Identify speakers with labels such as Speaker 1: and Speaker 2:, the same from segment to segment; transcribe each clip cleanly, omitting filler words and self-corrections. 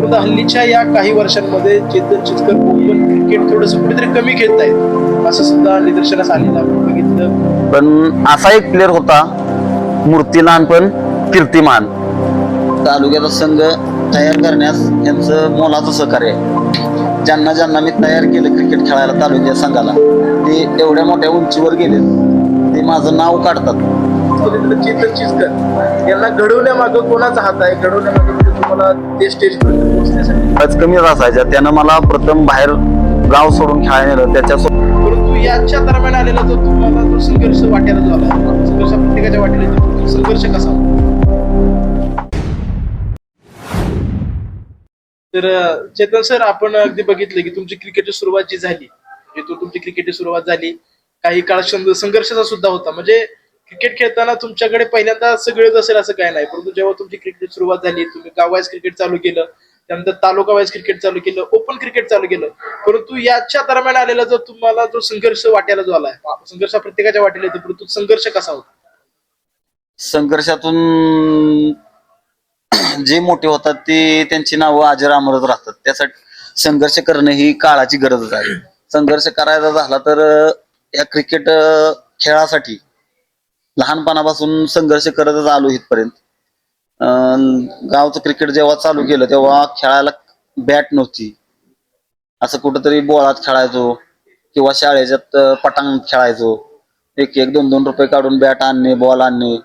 Speaker 1: परंतु हल्लीच्या या काही वर्षांमध्ये चेतन चिचकर ओपन क्रिकेट थोडंसं कुठेतरी कमी खेळत आहेत असं सुद्धा निदर्शनास आलेलं आपण बघितलं.
Speaker 2: पण असा एक प्लेअर होता मूर्तीमान पण कीर्तिमान. तालुक्याचा संघ तयार करण्यास यांचं मोलाचं सहकार्य आहे. ज्यांना ज्यांना मी तयार केलं क्रिकेट खेळायला तालुक्या संघाला, ते एवढ्या मोठ्या उंचीवर गेले, ते माझं नाव काढतात.
Speaker 1: चेतन चिचकर यांना घडवण्यामागं कोणाचा हात आहे? घडवण्यामागं म्हणजे तुम्हाला ते स्टेजपर्यंत पोहोचण्यासाठी
Speaker 2: आज कमीच असायच्या, त्यानं मला प्रथम बाहेर गाव सोडून खेळायला नेलं.
Speaker 1: परंतु याच्या दरम्यान आलेला जो तुम्हाला जो संघर्ष वाट्याला जो आला, संघर्ष प्रत्येकाच्या वाटेला येतो. संघर्ष कसा होता? तर चेतन सर, आपण अगदी बघितलं की तुमची क्रिकेटची सुरुवात जी झाली, म्हणजे तुमची क्रिकेटची सुरुवात झाली काही काळ संघर्षाचा सुद्धा होता. म्हणजे क्रिकेट खेळताना तुमच्याकडे पहिल्यांदा सगळेच असेल असं काय नाही, परंतु जेव्हा तुमची क्रिकेटची सुरुवात झाली, तुम्ही गाव वाईज क्रिकेट चालू केलं, त्यानंतर तालुका वाईज क्रिकेट चालू केलं, ओपन क्रिकेट चालू केलं. परंतु याच्या दरम्यान आलेला जो तुम्हाला जो संघर्ष वाट्याला जो आलाय, संघर्ष प्रत्येकाच्या वाटेला येतो, परंतु संघर्ष कसा होता?
Speaker 2: संघर्षातून जे मोठे होतात ते त्यांची नावं अजर अमरच राहतात. त्यासाठी संघर्ष करणं ही काळाची गरजच आहे. संघर्ष करायचा झाला तर या क्रिकेट खेळासाठी लहानपणापासून संघर्ष करतच आलो इथपर्यंत. गावचं क्रिकेट जेव्हा चालू केलं तेव्हा खेळायला बॅट नव्हती, असं कुठंतरी बोळात खेळायचो किंवा शाळेच्यात पटांगणात खेळायचो. 1-1, 2-2 रुपये काढून बॅट आणणे, बॉल आणणे.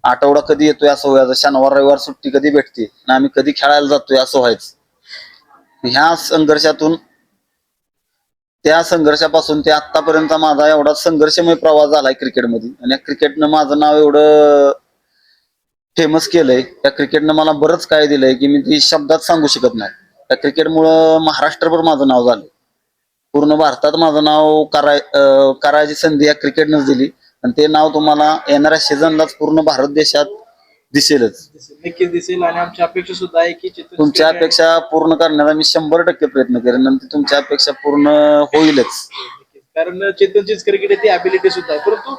Speaker 2: आठवडा कधी येतोय असं व्हायचं, शनिवार रविवार सुट्टी कधी भेटते आणि आम्ही कधी खेळायला जातोय असं व्हायचं. ह्या संघर्षातून, त्या संघर्षापासून ते आतापर्यंत माझा एवढा संघर्षमय प्रवास झालाय क्रिकेटमध्ये. आणि या क्रिकेटनं माझं नाव एवढं फेमस केलंय, त्या क्रिकेटनं मला बरंच काय दिलंय की मी ती शब्दात सांगू शकत नाही. त्या क्रिकेटमुळं महाराष्ट्रभर माझं नाव झालं, पूर्ण भारतात माझं नाव करायची संधी या क्रिकेटनंच दिली. आणि ते नाव तुम्हाला येणाऱ्या सीझनलाच पूर्ण भारत देशात दिसेलच.
Speaker 1: नक्कीच दिसेल. आणि आमची अपेक्षा सुद्धा आहे की
Speaker 2: तुमच्या अपेक्षा पूर्ण करण्याचा मी 100% प्रयत्न करेन आणि तुमच्या अपेक्षा पूर्ण होईलच.
Speaker 1: कारण चेतन चिचकर ती अबिलिटी सुद्धा आहे. परंतु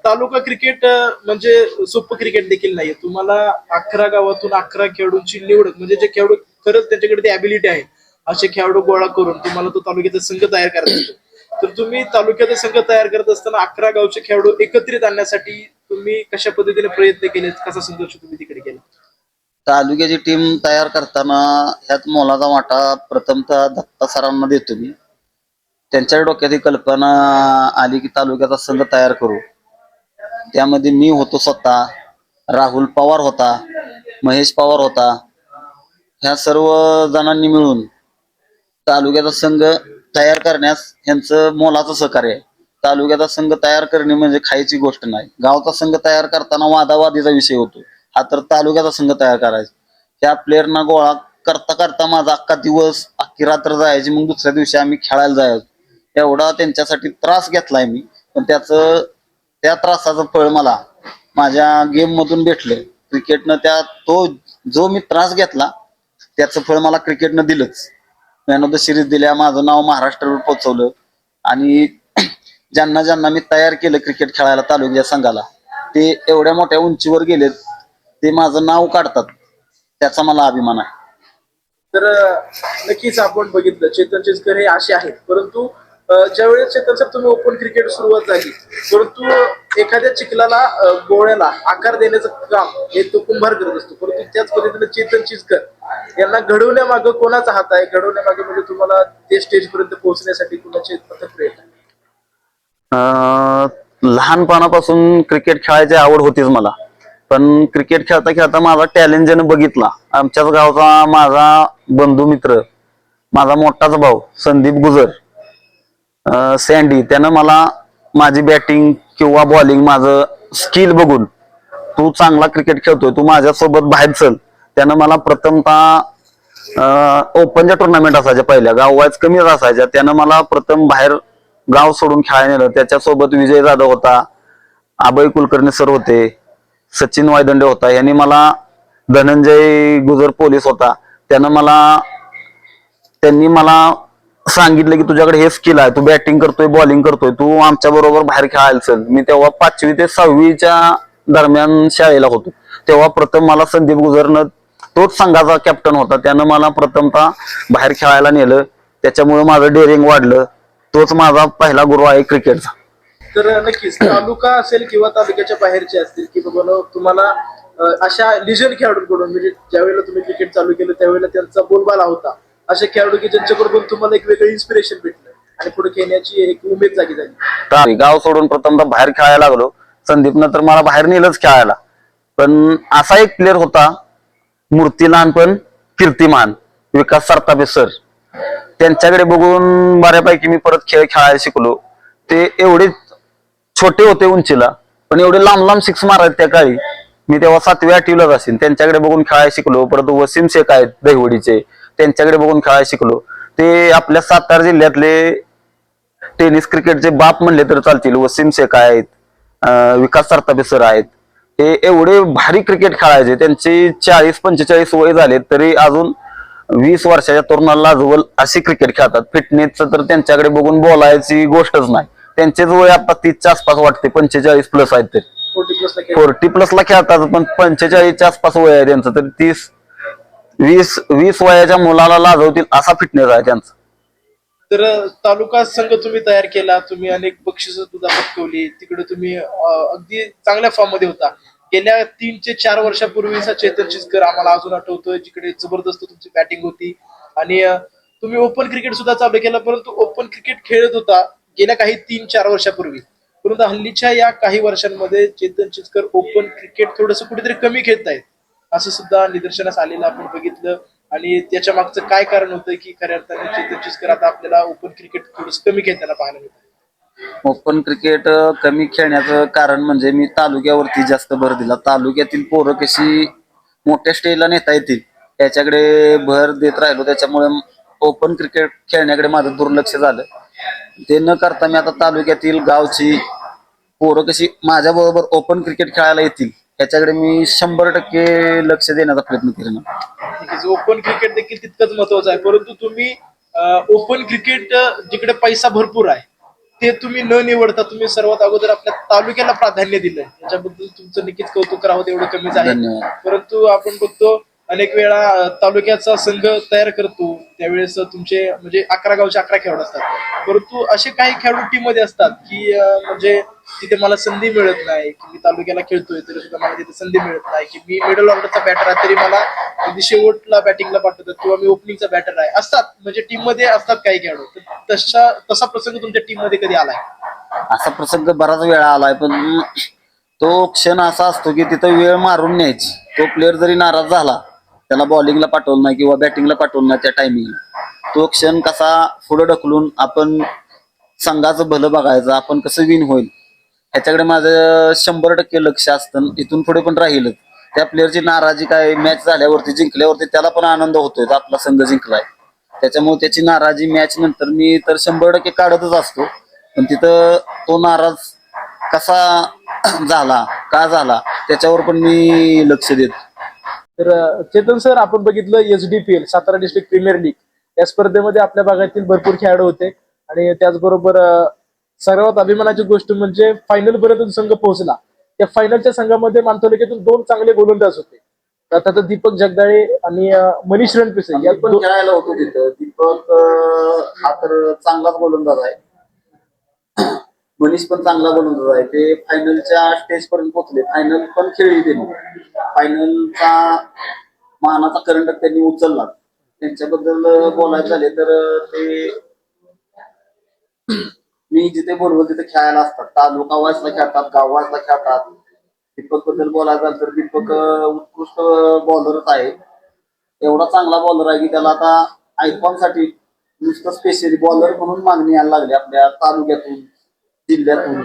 Speaker 1: तालुका क्रिकेट म्हणजे सोपं क्रिकेट देखील नाहीये. तुम्हाला 11 गावातून 11 खेळाडूंची निवड, म्हणजे जे खेळाडू खरंच त्यांच्याकडे ती अबिलिटी आहे असे खेळाडू गोळा करून तुम्हाला तो तालुक्याचा संघ तयार करायचा असतो. तर तुम्ही तालुक्याचा संघ तयार करत असताना 11 गावचे खेळाडू एकत्रित आणण्यासाठी तुम्ही कशा पद्धतीने प्रयत्न केले, कसा संघर्ष तुम्ही तिकडे केला?
Speaker 2: तालुक्याची टीम तयार करताना ह्यात मोलाचा वाटा प्रथमतः दत्ता सरांना देतो मी. त्यांच्या डोक्यात ही कल्पना आली की तालुक्याचा संघ तयार करू. त्यामध्ये मी होतो स्वतः, राहुल पवार होता, महेश पवार होता. ह्या सर्व जणांनी मिळून तालुक्याचा संघ तयार करण्यास यांचं मोलाचं सहकार्य आहे. तालुक्याचा संघ तयार करणे म्हणजे खायची गोष्ट नाही. गावचा संघ तयार करताना वादावादीचा विषय होतो, हा तर तालुक्याचा संघ तयार करायचा. त्या प्लेअरना गोळा करता करता माझा अख्खा दिवस, अख्खी रात्र जायची. मग दुसऱ्या दिवशी आम्ही खेळायला जायचो. एवढा त्यांच्यासाठी त्रास घेतलाय मी, पण त्या त्रासाचं फळ मला माझ्या गेम मधून भेटलं. क्रिकेटनं तो जो मी त्रास घेतला त्याचं फळ मला क्रिकेटनं दिलंच. मॅन ऑफ द सिरीज दिल्या, माझं नाव महाराष्ट्रावर पोहोचवलं. आणि ज्यांना ज्यांना मी तयार केलं क्रिकेट खेळायला तालुक्या संघाला, ते एवढ्या मोठ्या उंचीवर गेलेत, ते माझं नाव काढतात. त्याचा मला अभिमान आहे.
Speaker 1: तर नक्कीच आपण बघितलं चेतन चिचकर हे असे आहेत. परंतु ज्यावेळेस चेतन सर तुम्ही ओपन क्रिकेट सुरुवात झाली, परंतु एखाद्या चिखलाला गोळ्याला आकार देण्याचं काम हे तो कुंभार करत असतो. परंतु त्याच पद्धतीने चेतन चिचकर यांना घडवण्यामागं कोणाचा हात आहे? घडवण्यामागं म्हणजे तुम्हाला ते स्टेजपर्यंत पोहोचण्यासाठी कुणाचे प्रयत्न?
Speaker 2: लहानपणापासून क्रिकेट खेळायची आवड होतीच मला, पण क्रिकेट खेळता खेळता माझा टॅलेंट ज्यानं बघितला, आमच्याच गावचा माझा बंधू मित्र, माझा मोठाच भाऊ संदीप गुजर सँडी, त्यानं मला माझी बॅटिंग किंवा बॉलिंग, माझं स्किल बघून, तू चांगला क्रिकेट खेळतोय, तू माझ्यासोबत बाहेर चल. त्यानं मला प्रथमतः ओपनच्या टुर्नामेंट असायच्या, पहिल्या गाव वाईज कमीच असायच्या, त्यानं मला प्रथम बाहेर गाव सोडून खेळायला नेलं. त्याच्यासोबत विजय जाधव होता, अभय कुलकर्णी सर होते, सचिन वायदंडे होता, यांनी मला, धनंजय गुजर पोलीस होता, त्यांनी मला सांगितलं की तुझ्याकडे हे स्किल आहे, तू बॅटिंग करतोय, बॉलिंग करतोय, तू आमच्या बरोबर बाहेर खेळायला चल. मी तेव्हा 5वी ते 6वीच्या दरम्यान शाळेला होतो. तेव्हा प्रथम मला संदीप गुजरनं तोच संघाचा कॅप्टन होता. त्यानं मला प्रथमतः बाहेर खेळायला नेलं. त्याच्यामुळे माझं डेअरिंग वाढलं. तोच माझा पहिला गुरु आहे क्रिकेटचा.
Speaker 1: तर नक्कीच तालुका असेल किंवा तालुक्याच्या बाहेरचे असतील की बाबा तुम्हाला अशा लिजन खेळाडूंकडून म्हणजे ज्यावेळेला तुम्ही क्रिकेट चालू केलं त्यावेळेला त्यांचा बोलबाला होता, असे खेळाडू की ज्यांच्याकडून तुम्हाला एक वेगळं इन्स्पिरेशन भेटलं आणि पुढे खेळण्याची एक उमेद जागी झाली.
Speaker 2: गाव सोडून प्रथमतः बाहेर खेळायला लागलो. संदीपनं तर मला बाहेर नेलंच खेळायला. पण असा एक प्लेअर होता, मूर्तीमान पण कीर्तिमान, विकास सरतापे सर. त्यांच्याकडे बघून बऱ्यापैकी मी परत खेळ खेळायला शिकलो. ते एवढे छोटे होते उंचीला, पण एवढे लांब लांब सिक्स मारायचे त्या काळी. मी तेव्हा 7वी-8वीलाच असेल. त्यांच्याकडे बघून खेळायला शिकलो. परत वसीम शेख आहेत दहिवडीचे, त्यांच्याकडे बघून खेळायला शिकलो. ते आपल्या सातारा जिल्ह्यातले टेनिस क्रिकेटचे बाप म्हणले तर चालतील. वसीम शेख आहेत, विकास सरतापे सर आहेत. ते एवढे भारी क्रिकेट खेळायचे. त्यांची 40-45 वय झाले तरी अजून 20 वर्षाच्या तरुणाला लाजवल अशी क्रिकेट खेळतात. फिटनेसचं तर त्यांच्याकडे बघून बोलायची गोष्टच नाही. त्यांचेच वय आता 30च्या आसपास वाटते, 45 प्लस आहेत ते. 40 प्लसला खेळतात, पण 45च्या आसपास वय आहे त्यांचं. तर 20 वयाच्या मुलाला लाजवतील असा फिटनेस आहे त्यांचा.
Speaker 1: तर तालुका संघ तुम्ही तयार केला, तुम्ही अनेक बक्षिसं सुद्धा पटकवली, तिकडे तुम्ही अगदी चांगल्या फॉर्म मध्ये होता. गेल्या 3 ते 4 वर्षापूर्वीचा चेतन चिचकर आम्हाला अजून आठवतोय, जिकडे जबरदस्त तुमची बॅटिंग होती आणि तुम्ही ओपन क्रिकेट सुद्धा चालू केलं. परंतु ओपन क्रिकेट खेळत होता गेल्या काही 3-4 वर्षापूर्वी, परंतु हल्लीच्या या काही वर्षांमध्ये चेतन चिचकर ओपन क्रिकेट थोडंसं कुठेतरी कमी खेळतायत असं सुद्धा निदर्शनास आलेलं आपण बघितलं. आणि त्याच्या मागचं काय कारण होतं की खऱ्या अर्थाने चेतन चिचकर आता आपल्याला ओपन क्रिकेट थोडंसं कमी खेळताना पाहायला मिळतं.
Speaker 2: ओपन क्रिकेट कमी खेळण्याचं कारण म्हणजे मी तालुक्यावरती जास्त भर दिला. तालुक्यातील पोरं कशी मोठ्या स्टेजला नेता येतील त्याच्याकडे भर देत राहिलो. त्याच्यामुळे ओपन क्रिकेट खेळण्याकडे माझं दुर्लक्ष झालं. ते न करता मी आता तालुक्यातील गावची पोरं कशी माझ्या बरोबर ओपन क्रिकेट खेळायला येतील याच्याकडे मी 100% लक्ष देण्याचा प्रयत्न केला.
Speaker 1: ओपन क्रिकेट देखील तितकंच महत्वाचं आहे, परंतु तुम्ही ओपन क्रिकेट जिकडे पैसा भरपूर आहे ते तुम्ही न निवडता तुम्ही सर्वात अगोदर आपल्या तालुक्याला प्राधान्य दिलंय. त्याच्याबद्दल तुमचं नक्कीच कौतुक करावं, तेवढं कमीच आहे. परंतु आपण बघतो अनेक वेळा तालुक्याचा संघ तयार करतो त्यावेळेस तुमचे म्हणजे 11 गावचे 11 खेळाडू असतात, परंतु असे काही खेळाडू टीम मध्ये असतात की म्हणजे तिथे मला संधी मिळत नाही, की मी तालुक्याला खेळतोय तरी सुद्धा मला तिथे संधी मिळत नाही, की मी मिडल ऑर्डरचा बॅटर आहे तरी मला अगदी शेवटला बॅटिंगला पाठवतात किंवा मी ओपनिंगचा बॅटर आहे असतात. म्हणजे टीम मध्ये असतात काही खेळाडू. तसा प्रसंग तुमच्या टीम मध्ये कधी आलाय?
Speaker 2: असा प्रसंग बराच वेळा आलाय, पण तो क्षण असा असतो की तिथं वेळ मारून न्यायची. तो प्लेअर जरी नाराज झाला, त्याला बॉलिंगला पाठवलं नाही किंवा बॅटिंगला पाठवलं नाही त्या टायमिंगला, तो क्षण कसा पुढे ढकलून आपण संघाचं भलं बघायचं, आपण कसं विन होईल ह्याच्याकडे माझं 100% लक्ष असतं. इथून पुढे पण राहील. त्या प्लेअरची नाराजी काय, मॅच झाल्यावरती जिंकल्यावरती त्याला पण आनंद होतोय आपला संघ जिंकलाय, त्याच्यामुळे त्याची नाराजी मॅच नंतर मी तर 100% काढतच असतो. पण तिथं तो नाराज कसा झाला, का झाला, त्याच्यावर पण मी लक्ष देतो.
Speaker 1: तर चेतन सर, आपण बघितलं SDPL Satara district premier league या स्पर्धेमध्ये आपल्या भागातील भरपूर खेळाडू होते आणि त्याचबरोबर सर्वात अभिमानाची गोष्ट म्हणजे फायनल पर्यंत संघ पोहोचला. त्या फायनलच्या संघामध्ये मानतालुक्यातून 2 चांगले गोलंदाज होते, त्यात दीपक जगदाळे आणि मनीष रणपिसे या
Speaker 2: पण खेळायला होतो तिथं. दीपक हा तर चांगलाच गोलंदाज आहे, मनीष पण चांगला गोलंदाज आहे. ते फायनलच्या स्टेज पर्यंत पोहोचले, फायनल पण खेळली त्यांनी. फायनलचा मानाचा करंट त्यांनी उचलला. त्यांच्याबद्दल बोलायचं झाले तर ते मी जिथे बोलवो तिथे खेळायला असतात. तालुका वाईजला खेळतात, गाव वाईजला खेळतात. दीपक बद्दल बोलायचं झालं तर दीपक उत्कृष्ट बॉलरच आहे. एवढा चांगला बॉलर आहे की त्याला आता आयकॉनसाठी नुसतं स्पेशली बॉलर म्हणून मागणी यायला लागली आपल्या तालुक्यातून, जिल्ह्यातून.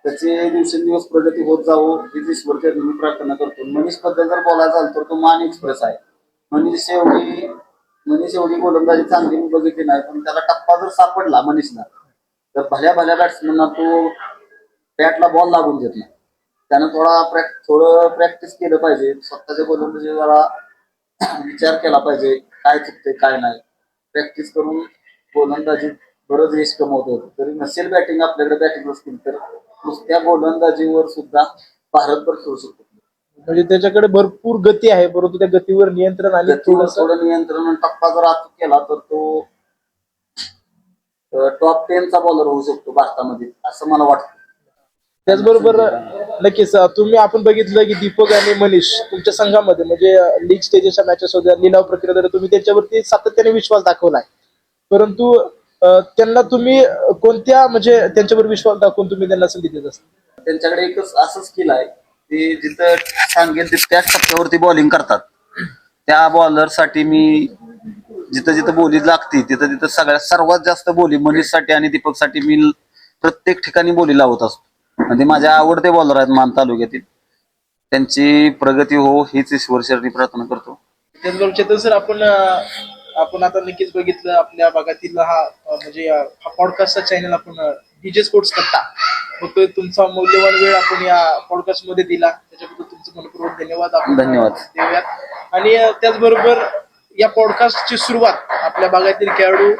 Speaker 2: त्याचे दिवसेंदिवस प्रगती होत जावो ही ईश्वरच्या मी प्रार्थना करतो. मनीष बद्दल जर बोलायचं झालं तर तो मान एक्सप्रेस आहे. मनीष एवढी गोलंदाजी चांगली मी बघितली नाही, पण त्याला टप्पा जर सापडला मनीषला तर भल्या भल्या बॅट्समॅनना तो बॅटला बॉल लागून देत नाही. त्यानं थोडं प्रॅक्टिस केलं पाहिजे. स्वतःच्या गोलंदाजी जरा विचार केला पाहिजे, काय चुकते काय नाही. प्रॅक्टिस करून गोलंदाजी बरंच यश कमवत होतं. तरी नसेल बॅटिंग आपल्याकडे बॅटिंग असतील तर नुसत्या गोलंदाजीवर सुद्धा भारतभर खेळू शकतो.
Speaker 1: म्हणजे त्याच्याकडे भरपूर गती आहे, परंतु त्या गतीवर नियंत्रण आणि
Speaker 2: गतीवर थोडं नियंत्रण आणि टप्पा जर अचूक केला तर तो टॉप 10 चा बॉलर होऊ शकतो भारतामध्ये असं मला वाटतं.
Speaker 1: त्याचबरोबर नक्कीच तुम्ही आपण बघितलं की दीपक आणि मनीष तुमच्या संघामध्ये म्हणजे लीग स्टेजेसच्या मॅचेस होत्या, लिलाव प्रक्रियेद्वारे तुम्ही त्यांच्यावरती सातत्याने विश्वास दाखवलाय, परंतु त्यांना तुम्ही कोणत्या म्हणजे त्यांच्यावर विश्वास दाखवून तुम्ही त्यांना संधी देत असता?
Speaker 2: त्यांच्याकडे एकच असं स्किल आहे ते जिथं सांगेल त्याच टप्प्यावरती बॉलिंग करतात. त्या बॉलर साठी मी जिथं जिथं बोली लागते तिथं तिथं सर्वात जास्त बोली मनीषसाठी आणि दीपकसाठी मी प्रत्येक ठिकाणी बोली लावत असतो. म्हणजे माझे आवडते बॉलर आहेत मान तालुक्यातील. त्यांची प्रगती हो हीच ईश्वरचरणी प्रार्थना करतो.
Speaker 1: त्याचबरोबर चेतन सर आपण आता नक्कीच बघितलं आपल्या भागातील म्हणजे हा पॉडकास्टचा चॅनल आपण डीजे स्पोर्ट्स करता, मग तुमचा मौल्यवान वेळ आपण या पॉडकास्ट मध्ये दिला, त्याच्याबद्दल तुमचं मनपूर्वक धन्यवाद आपण
Speaker 2: धन्यवाद
Speaker 1: देऊयात. आणि त्याचबरोबर या पॉडकास्टची सुरुवात आपल्या भागातील खेळाडू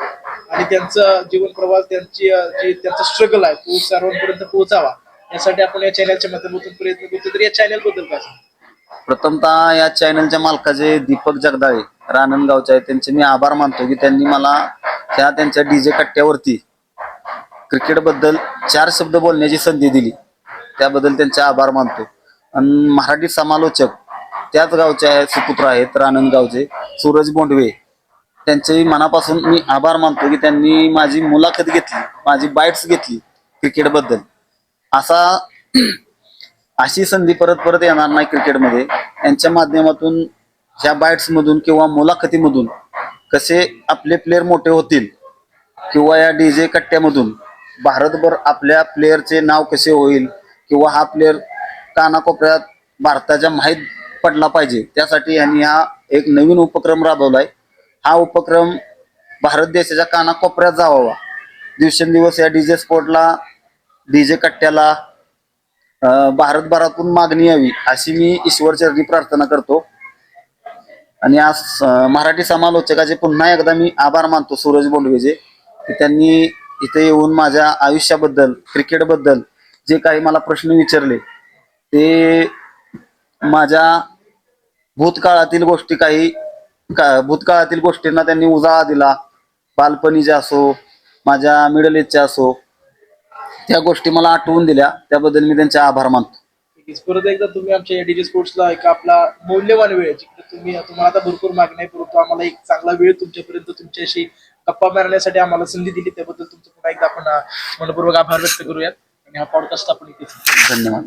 Speaker 1: आणि त्यांचा जीवन प्रवास त्यांचा स्ट्रगल आहे तो सर्वांपर्यंत पोहोचावा यासाठी आपण या चॅनलच्या माध्यमातून प्रयत्न करतो. तर या चॅनल बद्दल काय सांगता?
Speaker 2: प्रथमतः या चॅनलच्या मालकाचे दीपक जगदाळे रानंदगावचे आहेत, त्यांचे मी आभार मानतो की त्यांनी मला ह्या त्यांच्या डीजे कट्ट्यावरती क्रिकेट बद्दल 4 शब्द बोलण्याची संधी दिली, त्याबद्दल त्यांचे आभार मानतो. आणि मराठी समालोचक त्याच गावचे सुपुत्र आहेत रानंदगावचे सूरज बोंडवे, त्यांचेही मनापासून मी आभार मानतो की त्यांनी माझी मुलाखत घेतली, माझी बाईट्स घेतली क्रिकेट बद्दल. अशी संधी परत परत येणार नाही क्रिकेटमध्ये. यांच्या माध्यमातून ह्या बाईट्स मधून किंवा मुलाखतीमधून कसे आपले प्लेयर मोठे होतील किंवा या डीजे कट्ट्यामधून भारतभर आपल्या प्लेयरचे नाव कसे होईल किंवा हा प्लेयर कानाकोपऱ्यात भारताच्या माहीत पडला पाहिजे, त्यासाठी यांनी हा एक नवीन उपक्रम राबवलाय. हा उपक्रम भारत देशाच्या कानाकोपऱ्यात जावा, दिवसेंदिवस या डीजे स्पोर्टला डीजे कट्ट्याला भारतभरातून मागणी यावी अशी मी ईश्वरचरणी प्रार्थना करतो. आणि आज मराठी समालोचकाचे पुन्हा एकदा मी आभार मानतो सूरज बोंडवेचे की त्यांनी इथे येऊन माझ्या आयुष्याबद्दल क्रिकेटबद्दल जे काही मला प्रश्न विचारले ते माझ्या भूतकाळातील गोष्टींना त्यांनी उजाळा दिला. बालपणीच्या असो माझ्या मिडल एजच्या असो त्या गोष्टी मला आठवून दिल्या, त्याबद्दल मी त्यांचे आभार मानतो.
Speaker 1: परत एकदा तुम्ही आमच्या डीजे स्पोर्ट्सला एक आपला मौल्यवान वेळ जिकडे तुम्हाला आता भरपूर मागणी आहे, परंतु आम्हाला एक चांगला वेळ तुमच्यापर्यंत तुमच्याशी गप्पा मारण्यासाठी आम्हाला संधी दिली, त्याबद्दल तुमचं पुन्हा एकदा आपण मनपूर्वक आभार व्यक्त करूयात आणि हा पॉडकास्ट आपण इथे
Speaker 2: धन्यवाद.